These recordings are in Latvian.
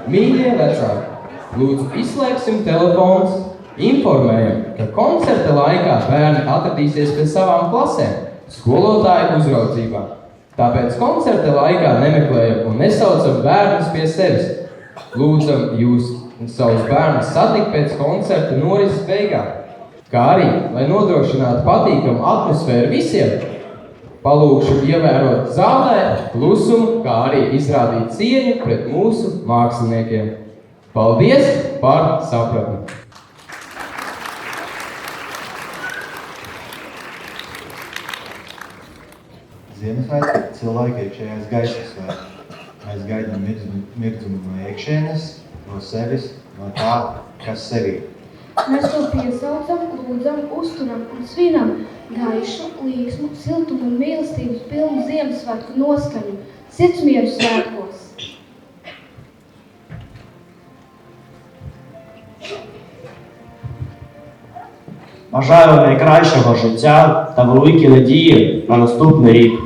Mīļie vecāki, lūdzu izslēgsim telefonus, informējam, ka koncerta laikā bērni atradīsies pie savām klasēm, skolotāju uzraudzībā. Tāpēc koncerta laikā nemeklējam un nesaucam bērnus pie sevis. Lūdzam jūs savus bērnus satikt pēc koncerta norises beigām, kā arī, lai nodrošinātu patīkamu atmosfēru visiem, palūkšu ievērot zālē klusumu, kā arī izrādīt cieņu pret mūsu māksliniekiem. Paldies par sapratni! Ziemassvētki cilvēki iekšējais gaismas svētki. Mēs gaidām mirdzumu no iekšienes, no sevis, no tā, kas sevī. Mēs to piesaucam, lūdzam, uzturam un svinam gaišu, līksmu, siltumu un mīlestības pilnu Ziemassvētku noskaņu, sirdsmieru svētkos. Бажаю найкращого життя та великі надії на наступний рік.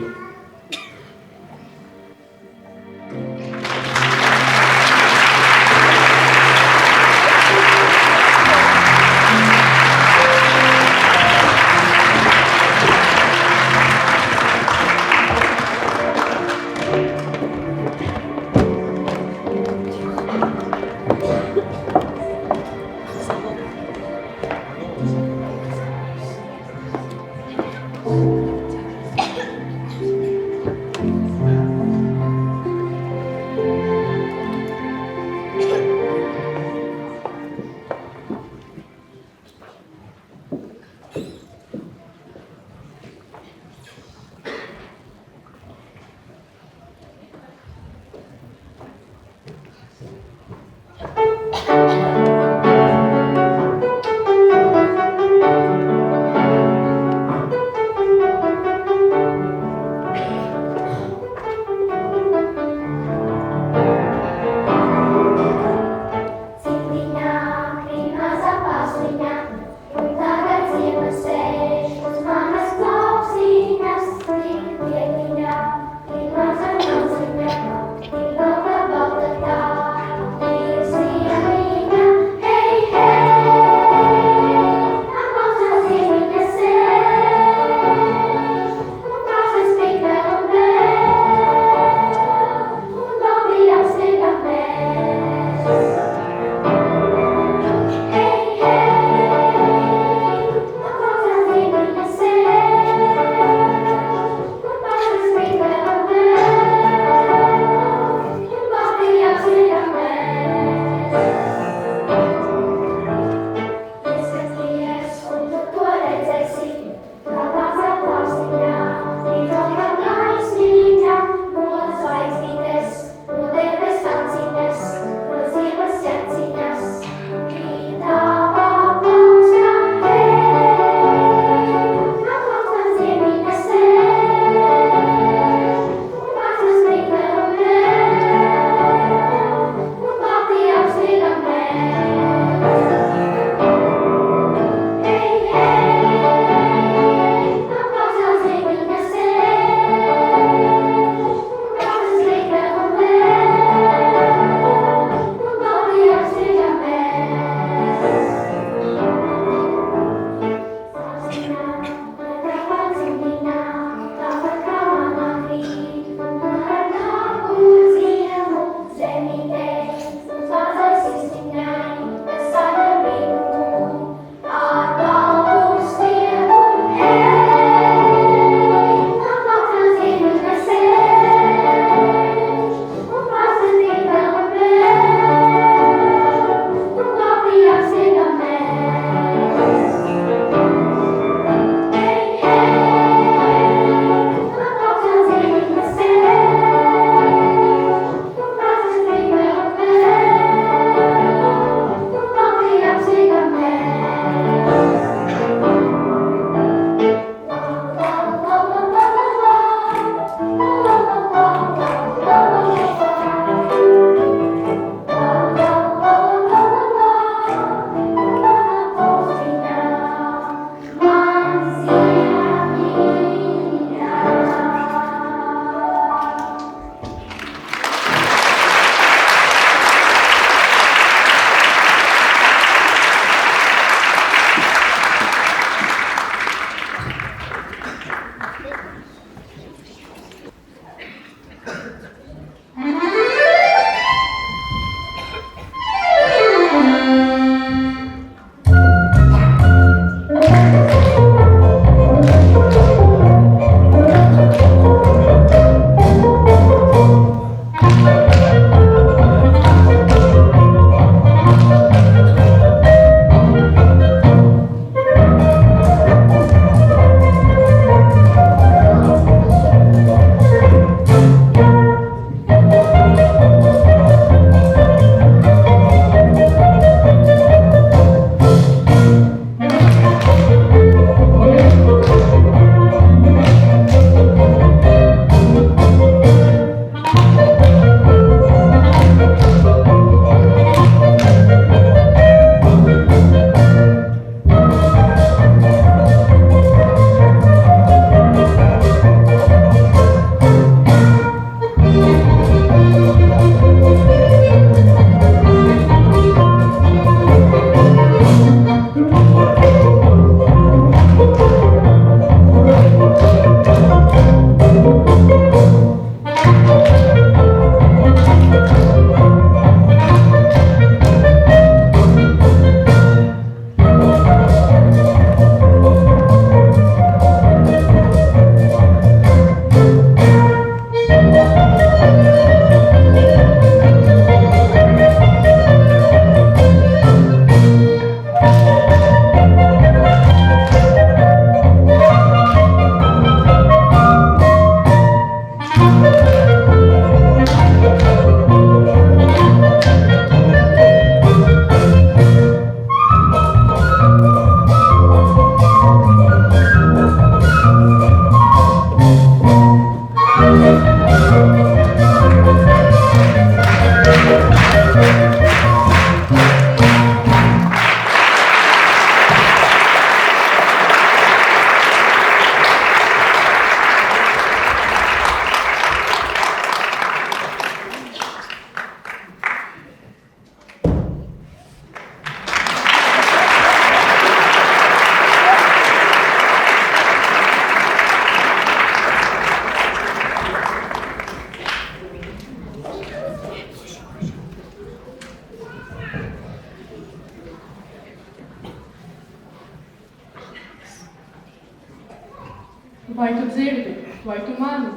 Vai tu dzirdi? Vai tu mani?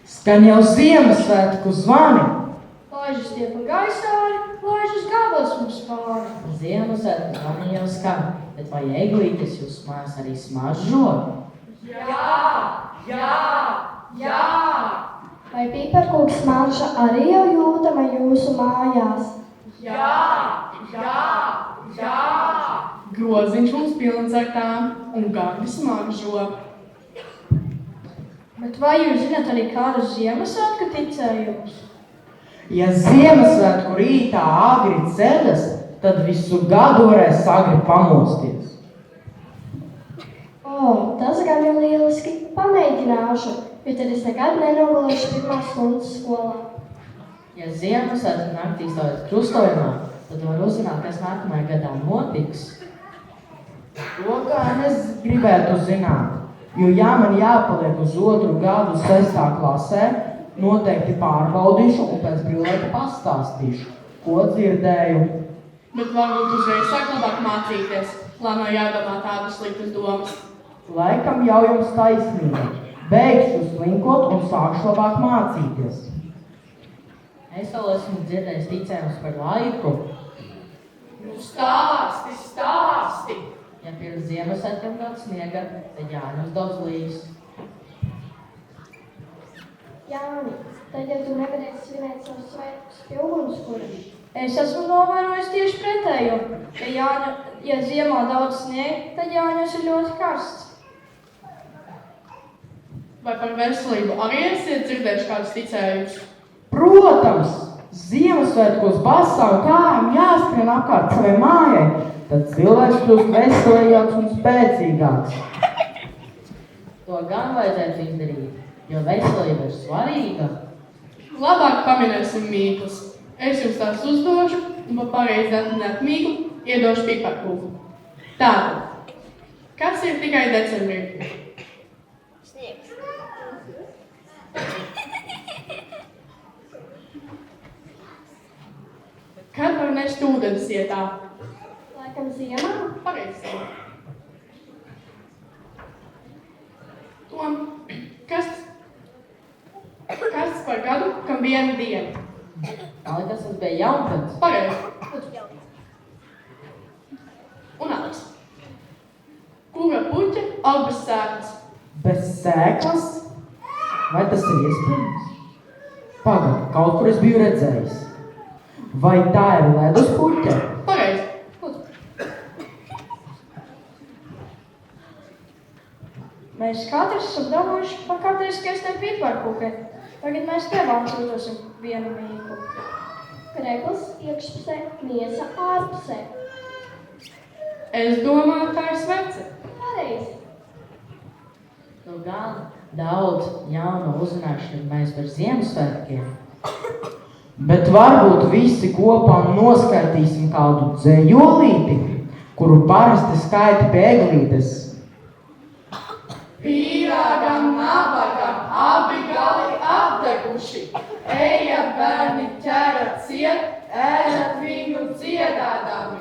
Skan jau Ziemassvētku zvani. Laižas tie pa gaisāri, laižas gabals mums pāri. Ziemassvētku zvani jau skan, bet vai eglītes jūs mājās arī smaržo? Jā! Vai piparkūks smarža arī jau jūtama jūsu mājās? Jā! Groziņš mums pilns ar tām un gardi smaržo. Bet vai jūs zināt arī kādu Ziemassvētku ticējumus? Ja Ziemassvētku rītā agri ceļas, tad visu gadu varēs agri pamosties. O, tas gan ir lieliski. Pamēģināšu, jo tad es nekad nenogulēšu pirmās stundas skolā. Ja Ziemassvētku naktī stāvēt krustojumā, tad var uzzināt, kas nākamajā gadā notiks. To gan es gribētu zināt, jo ja man jāpaliek uz otru gadu 6. klasē, noteikti pārbaudīšu un pēc brīvlaika pastāstīšu, ko dzirdēju. Bet varbūt uzreiz sāk labāk mācīties, lai nav jādomā tādas sliktas domas. Laikam jau jums taisnība. Beigšu slinkot un sākšu labāk mācīties. Es vēl esmu dzirdējis ticējumus par laiku. Nu stāsti! Ja pirms Ziemassvētkiem kāds sniega, tad jāņem daudz līdz. Jāni, tad ja tu nevarēsi svinēt savus svētkus pie ugunskura. Es esmu novērojis tieši pretējo. Ja ziemā daudz sniega, tad Jāņos ir ļoti karsts. Vai par veselību arī esiet dzirdējuši kādus ticējumus? Protams, Ziemassvētkos basām kājām jāskrien apkārt savai mājai, tad cilvēks kļūst veselīgāks un spēcīgāks. To gan vajadzētu izdarīt, jo veselība ir svarīga. Labāk paminēsim mīklas. Es jums tās uzdošu un pa pareizi atminēt mīklu iedošu piparkūku. Tātad, kas ir tikai decembrī? Kad var nest ūdens ietā? Laikam ziemā? Pareizi. Tom, kas par gadu, kam viena diena? Man liekas, tas bija jaungads. Pareizi. Un Aleks. Kura puķa aug bez sēklas? Bez sēklas? Vai tas ir iespējams? Pagad, kaut kur es biju redzējis. Vai tā ir ledus puķe? Pareizi. Mēs katrs esam dabūjuši pa katrai skaistai piparkūkai. Tagad mēs tev atsūtosim vienu mīklu. Krekls iekšpusē, miesa ārpusē. Es domāju, tā ir svece. Pareizi. Nu gan daudz jaunu uzzināšanu mēs par Ziemassvētkiem. Bet varbūt visi kopā noskaitīsim kādu dzejolīti, kuru parasti skaita pie eglītes. Pīrāgam, nabagam, abi gali apdeguši. Ejat, bērni, ķerat ciet, ēdat viņu dziedādami.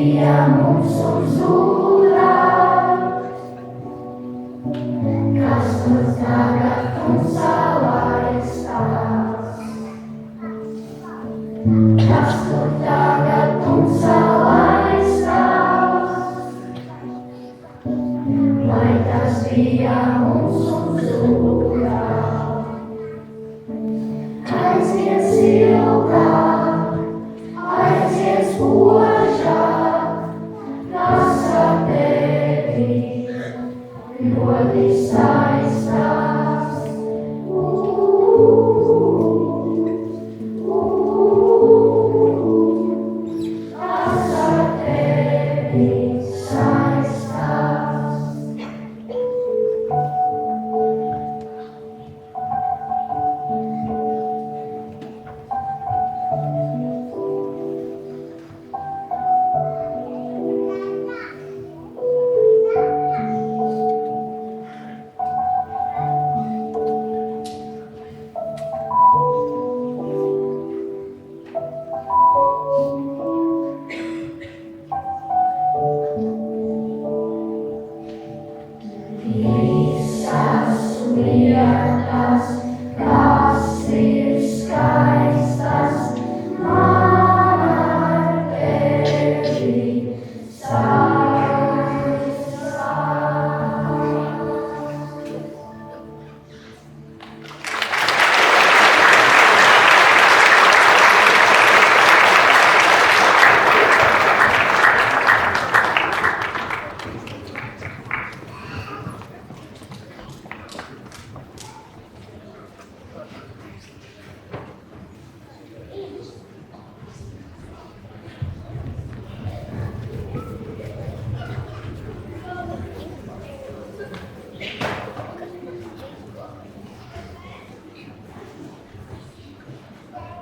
bija mums uz ūdens, kas tur tagad tumsā laistās. Kas tur tagad tumsā laistās, vai tas bija mums uz ūdens. Aiziet siltā, aiziet spožā, kas ar tevi ļoti saistās. Kas ar tevi saistās. Visas lietas, kas ir skaistas, man ar tevi saistās.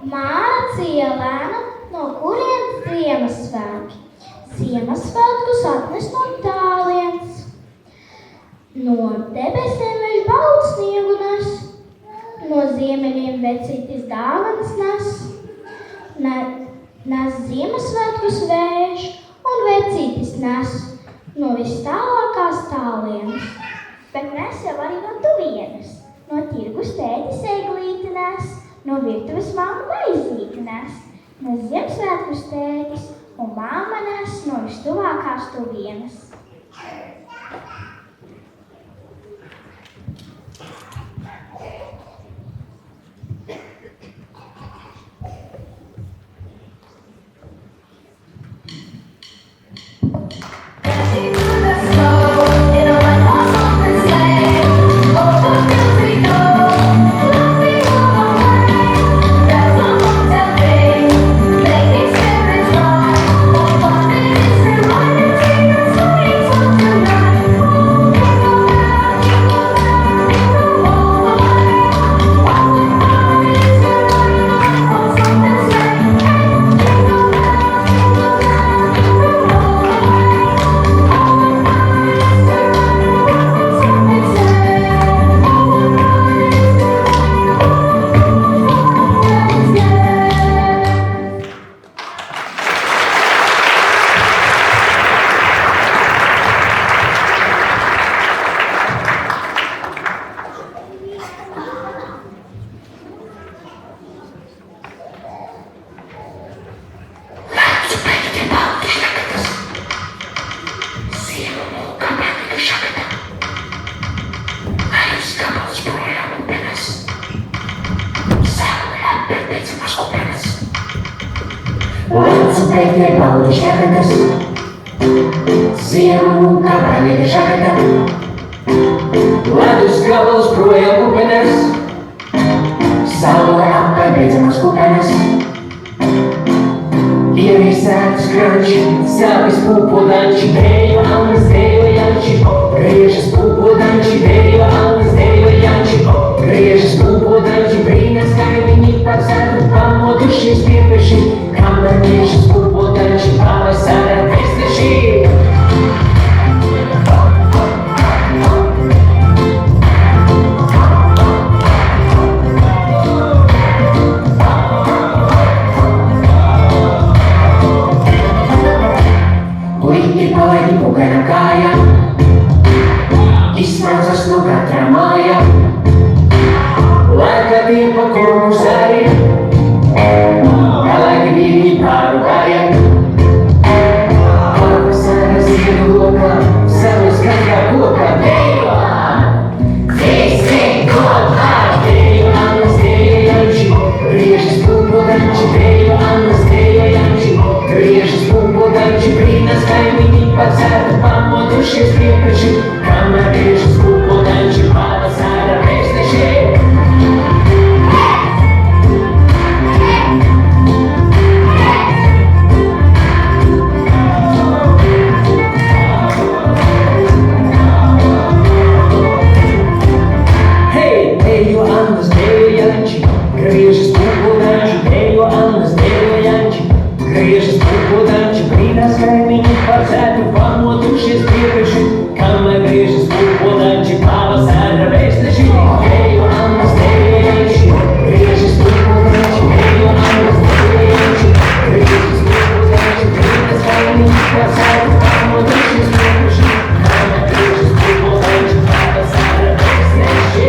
Māra Cielēna, no kurienes Ziemassvētki? Ziemassvētkus atnes no tālienes. No debesīm viņš baltu sniegu nes, no ziemeļiem vecītis dāvanas nes. Nes Ziemassvētkus vējš un vecītis nes no vistālākās tālienes. Bet nes jau arī no tuvienes, no tirgus tētis eglīti nes, no virtuves mamma maizīti nes, no Ziemassvētkus tētis un mamma nes no vistuvākās tuvienes. Pēkļi baldi šķebenes, ziemu kabaļi žagata. Ledus gabals projām upenes, Saule apēd beidzamas kupenes. ievisēts kranči, sāpes pūpodanči, dejo almas, dejo janči, griežas pūpodanči, dejo almas, dejo janči, griežas pūpodanči, brīnas kaimiņi par sardu, pamodušies piepeši, kamēr griežas pūpodanči, pavasara festeši. pukana kāja, izsmaržas no katra māja. Laika tie pa koku sariem, kā laiki viņi pārvājam. Pavasara ziedu lokā, savus katrā kokā. Dejo, visi kopā. Dejo, Annas dejojanči, griežas pumpodanči. Dejo, Annas dejojanči, griežas pumpodanči. Brīnas kaimiņi pacēta, pamodušies priekaši. Kamēr griežas pumpodanči, pavasara vēstneši. Griežas pumpodanči, Dejo, Annas dejojanči. Griežas pumpodanči, brīnās kaimiņi pacētu, pamodušies priekaši. Kamēr griežas pumpodanči, pavasara vēstneši. Dejo, Annas dejojanči, griežas pumpodanči. Dejo, Annas dejojanči, griežas pumpodanči, brīnās kaimiņi pacētu, pamodušies priekaši. Kamēr griežas pumpodanči, pavasara vēstneši.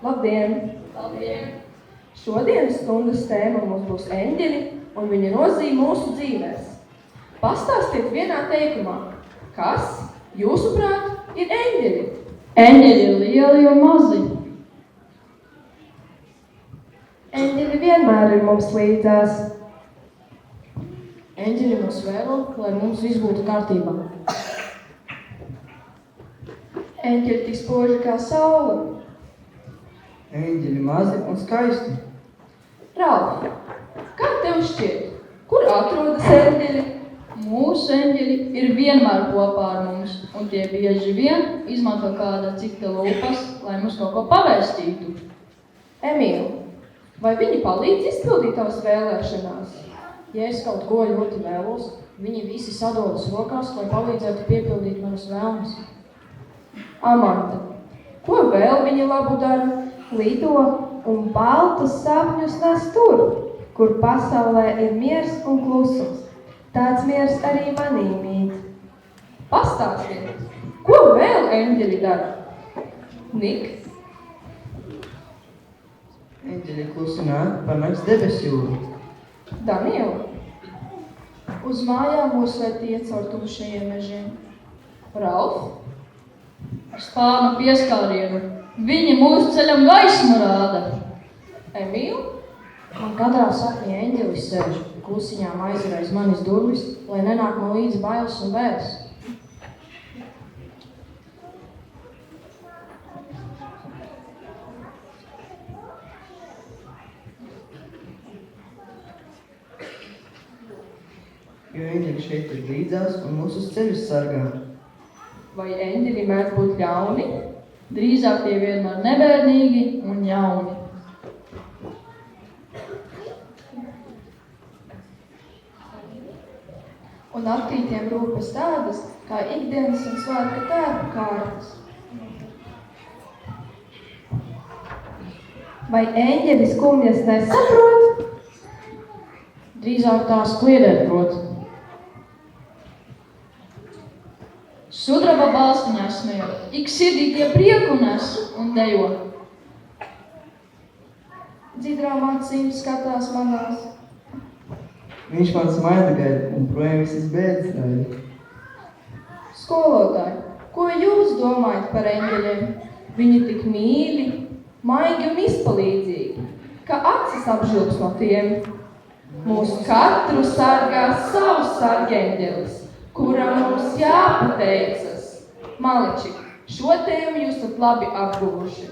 Labdien! Labdien! Šodienas stundas tēma mums būs eņģeļi un viņa nozīme mūsu dzīvēs. Pastāstiet vienā teikumā, kas, jūsuprāt, ir eņģeļi? Eņģeļi ir lieli un mazi. Eņģeļi vienmēr ir mums līdzās. Eņģeļi mūs vēro, lai mums viss būtu kārtībā. Eņģeļi tik spoži kā saule. Eņģeļi mazi un skaisti. Ralf, kā tev šķiet, kur atrodas eņģeļi? Mūsu eņģeļi ir vienmēr kopā ar mums, un tie bieži vien izmanto kāda cita lūpas, lai mums kaut ko pavēstītu. Emīl, vai viņi palīdz izpildīt tavas vēlēšanās? Ja es kaut ko ļoti vēlos, viņi visi sadodas rokās, lai palīdzētu piepildīt manas vēlmes. Amanda, ko vēl viņi labu dara? Lido un baltus sapņus nes tur, kur pasaulē ir miers un klusums. Tāds miers arī manī mīt. Pastāstiet, ko vēl eņģeļi dara? Nik? Eņģeļi klusinā par nakts debesjūru. Daniela? Uz mājām mūs ved tie caur tumšajiem mežiem. Ralf? Ar spārnu pieskārienu. Viņi mūsu ceļam gaismu rāda. Emīl? Man katrā sapņā eņģelis sēž, klusiņām aizver aiz manis durvis, lai nenāk man līdzi bailes un bēdas. Jo eņģeļi šeit ir līdzās un mūs uz ceļus sargā. Vai eņģeļi mēdz būt ļauni? Drīzāk tie vienmēr nebērnīgi un jauni. Un apkrītiem rūpes tādas, kā ikdienas un svētku tērpu kārtas. Vai eņģeļi skumjas nesaprot? Drīzāk tās kliedēt prot. Sudraba balstiņā smejo, ik sirdī tie prieku nes un dejo. Dzidrām acīm skatās manās. Viņš man smaida gaida un projām visas bēdas raida. Skolotāji, ko jūs domājat par eņģeļiem? Viņi tik mīļi, maigi un izpalīdzīgi, ka acis apžilps no tiem. Mūs katru sargā savs sargeņģelis, kuram mums jāpateicas. Maliči, šo tēmu jūs esat labi apguvuši.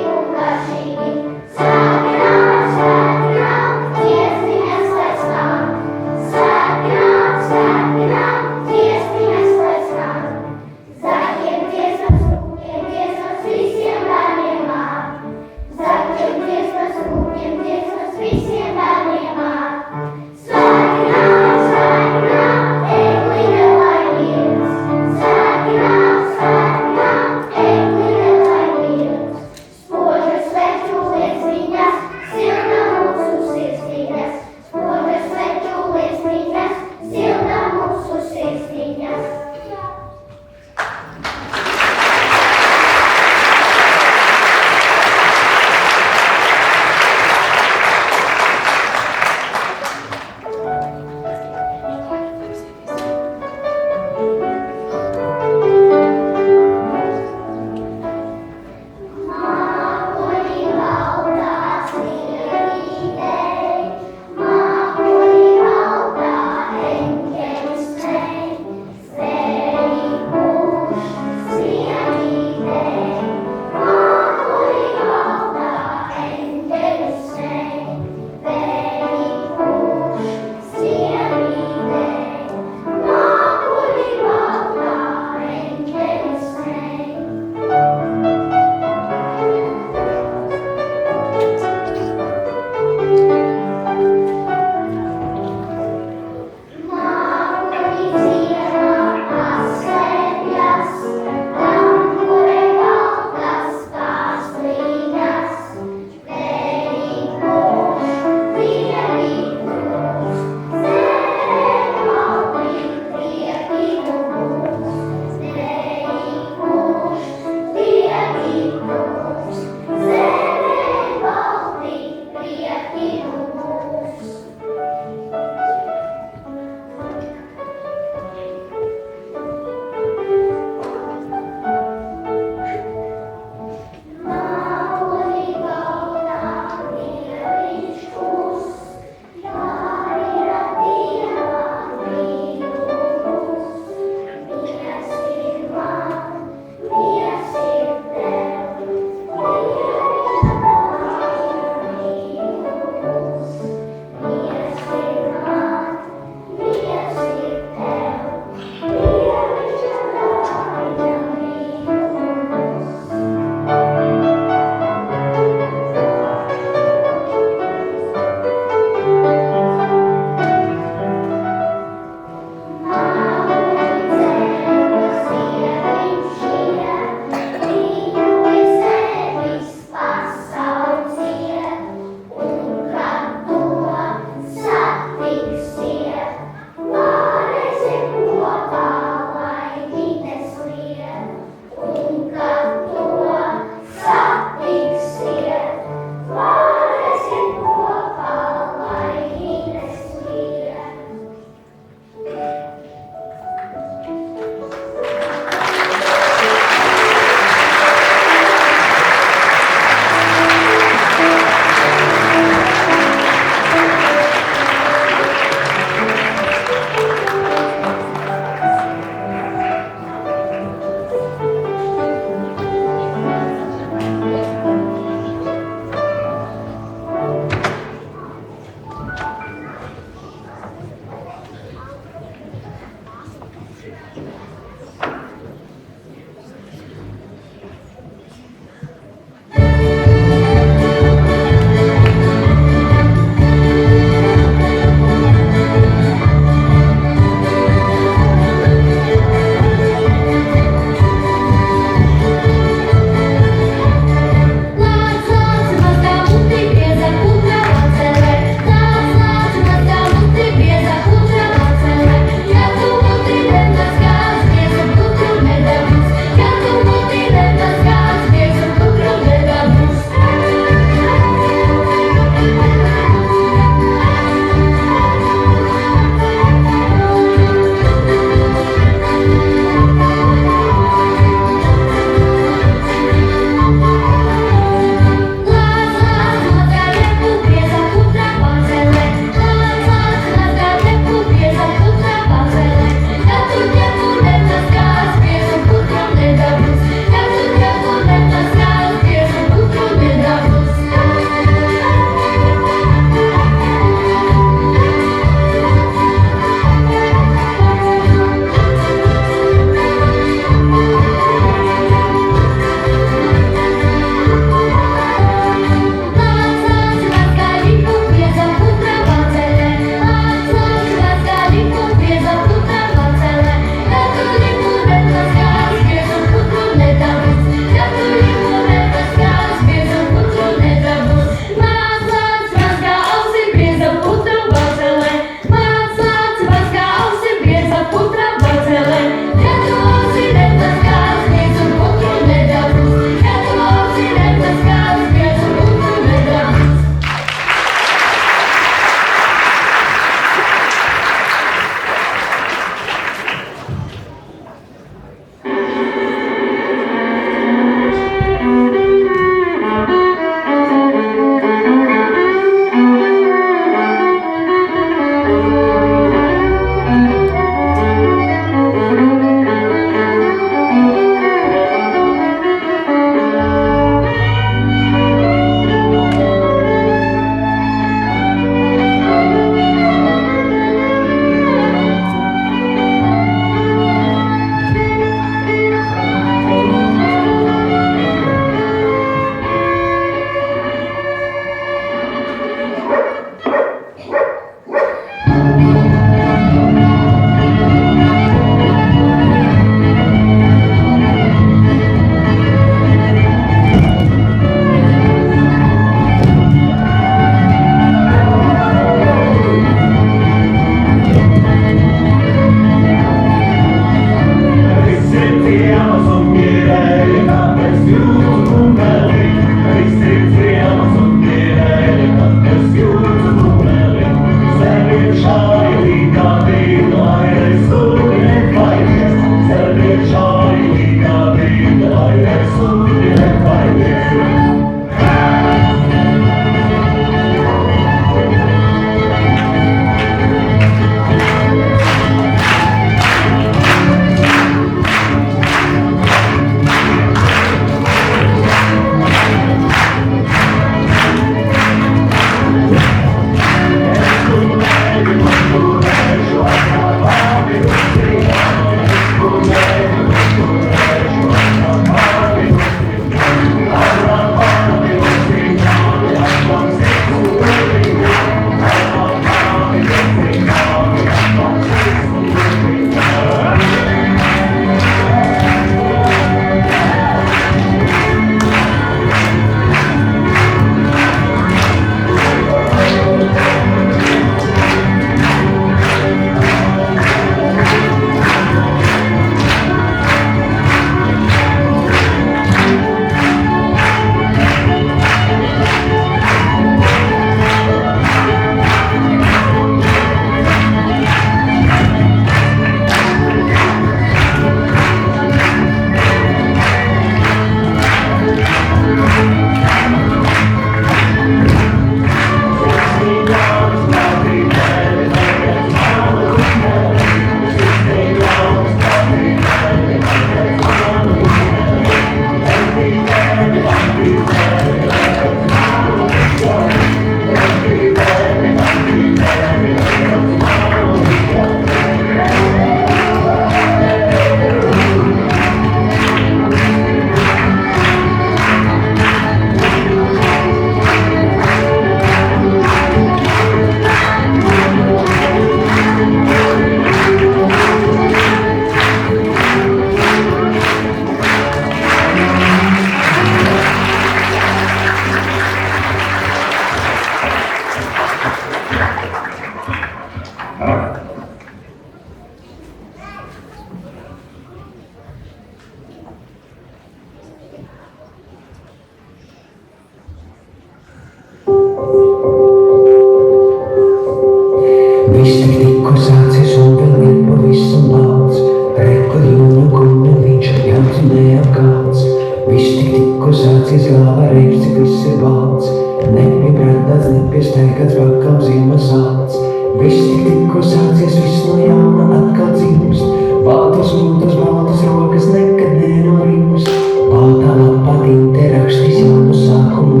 kāds. Viss tikko sācies galvā reiz, cik viss ir balts. Nepie brandāts, nepie steigāts, vakam ziemas alts. Viss tikko sācies, viss no jauna atkal dzimst. Baltas mūtas, baltas rokas nekad nenorims. Baltā lapā tinte rakstīs jaunu sākumu.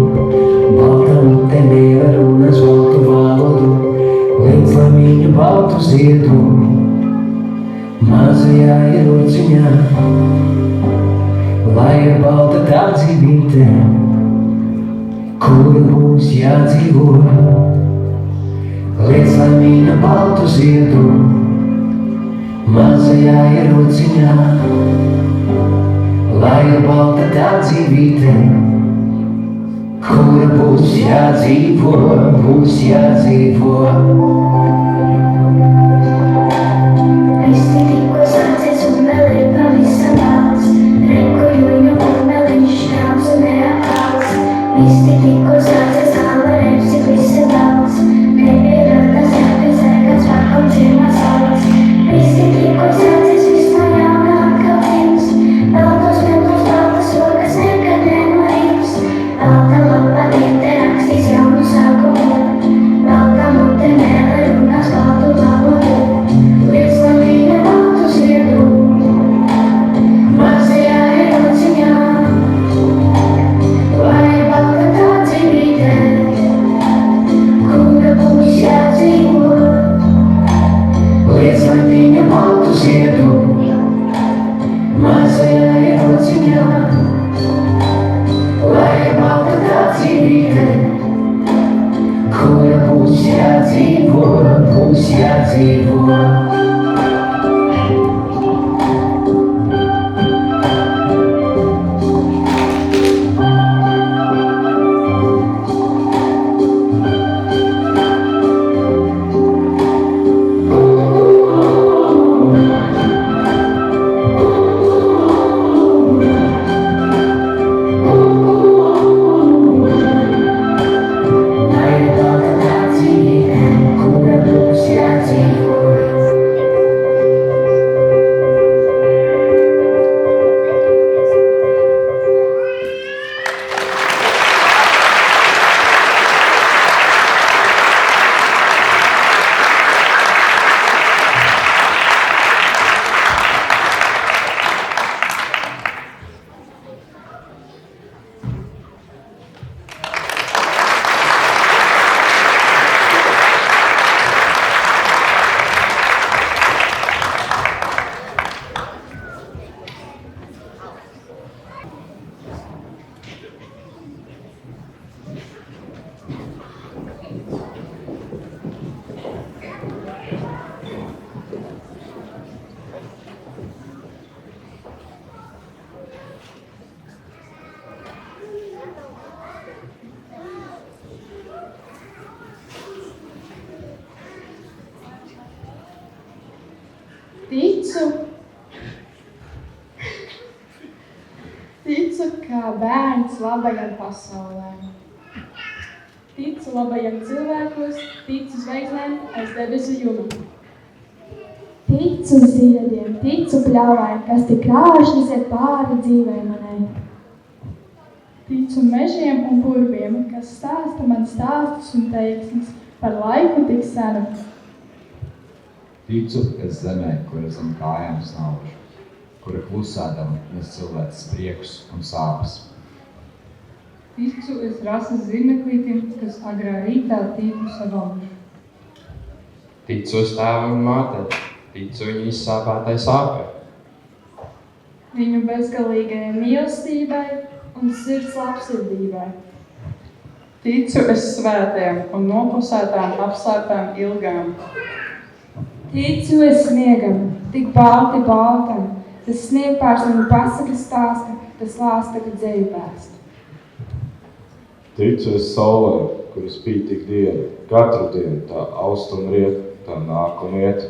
Baltā mute mēle runas baltu valodu. Līdz lamiņu baltu ziedu mazajā ierociņā. Lai ir balta tā dzīvīte, kura būs jādzīvo. Līdz lamiņu baltu ziedu mazajā ierociņā. Lai ir balta tā dzīvīte, kura būs jādzīvo, būs jādzīvo. Viss tikko sācies un vēl ir pavisam balts. Rekuļuņu pumeliņš šāps un neapkalts. Viss tikko sācies galva reiz, cik viss ir balts. Nepiedodas jāpiesēgats vakam dzirmās alts. Viss tikko sācies, viss no jauna atkal dzimst. Baltos miltos, baltas rokas nekad nenorims. Balta lapa tinte rakstīs jaunu sākumu. Balta mute mēle runās baltu valodu. Līdz lamīna baltu ziedu mazajā ierociņā. Lai balta tā dzīvīte, kura būs jādzīvo. Līdz lamīna baltu ziedu mazajā ierociņā. Lai balta tā dzīvīte, kura būs jādzīvo, būs jādzīvo. Lai balta tā dzīvīte, kura būs jādzīvo. Ticu kā bērns labajam pasaulē. Ticu labajam cilvēkos, ticu zvaigznēm aiz debesu jumta. Ticu ziediem, ticu pļāvai, kas tik krāšņas ir pāri dzīvei manai. Ticu mežiem un purviem, kas stāsta man stāstus un teiksmes par laiku tik senu. Ticu es zemē, kura zem kājām snauž, kura klusēdama nes cilvēks priekus un sāpes. Ticu es rases zirneklītim, kas agrā rītā tīku savamžu. Ticu es tēvam un mātei, ticu viņu izsāpētai sāpē. Viņu bezgalīgajai mīlestībai un sirds labsirdībai. Ticu es svētajam un noklusētām apslēptām ilgām. Ticu es sniegam, tik balti baltam, tas sniegpārs manu pasakas stāsta, tas lāsta, ka dzēju pēst. Ticu es saulē, kura spīd tik dienu, katru dienu tā aust un riet, tā nāk un iet.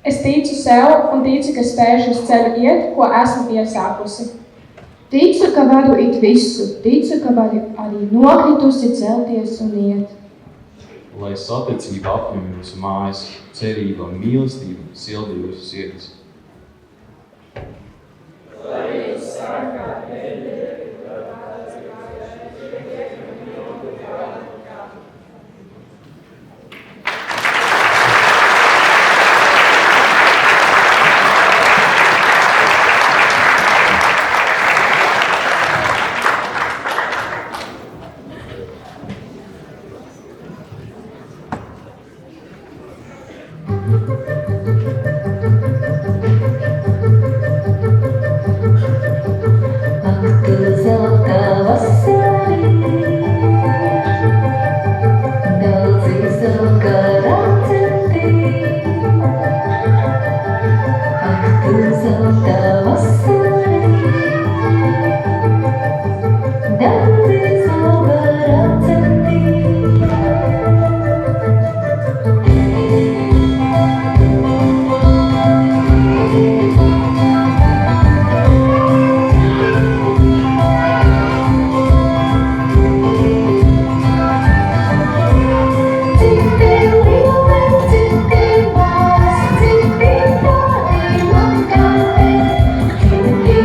Es ticu sev un ticu, ka spēšu uz ceļu iet, ko esmu iesākusi. Ticu, ka varu it visu, ticu, ka varu arī nokritusi celties un iet. Lai saticība apņem jūsu mājas, cerība un mīlestība silda jūsu sirdis. Lai Thank you.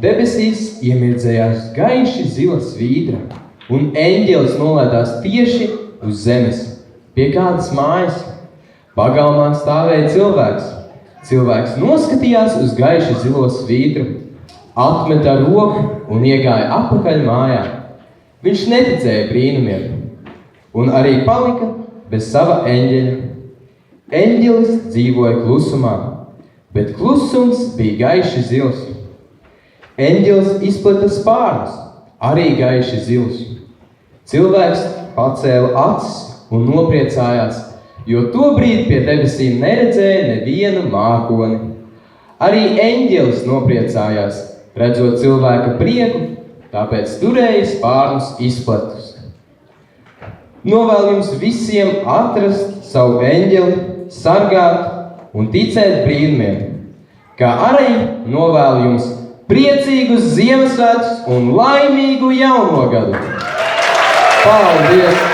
Debesīs iemirdzējās gaiši zila svītra, un eņģelis nolēdās tieši uz zemes, pie kādas mājas. Pagalmā stāvēja cilvēks. Cilvēks noskatījās uz gaiši zilo svītru, atmeta roku un iegāja atpakaļ mājā. Viņš neticēja brīnumiem, un arī palika bez sava eņģeļa. Eņģelis dzīvoja klusumā, bet klusums bija gaiši zils. Eņģelis izplata spārnus, arī gaiši zils. Cilvēks pacēla acis un nopriecājās, jo tobrīd pie debesīm neredzēja nevienu mākoni. Arī eņģelis nopriecājās, redzot cilvēka prieku, tāpēc turēja spārnus izplatus. Novēl jums visiem atrast savu eņģeli, sargāt un ticēt brīnumiem, kā arī novēl jums priecīgus Ziemassvētkus un laimīgu jauno gadu! Paldies!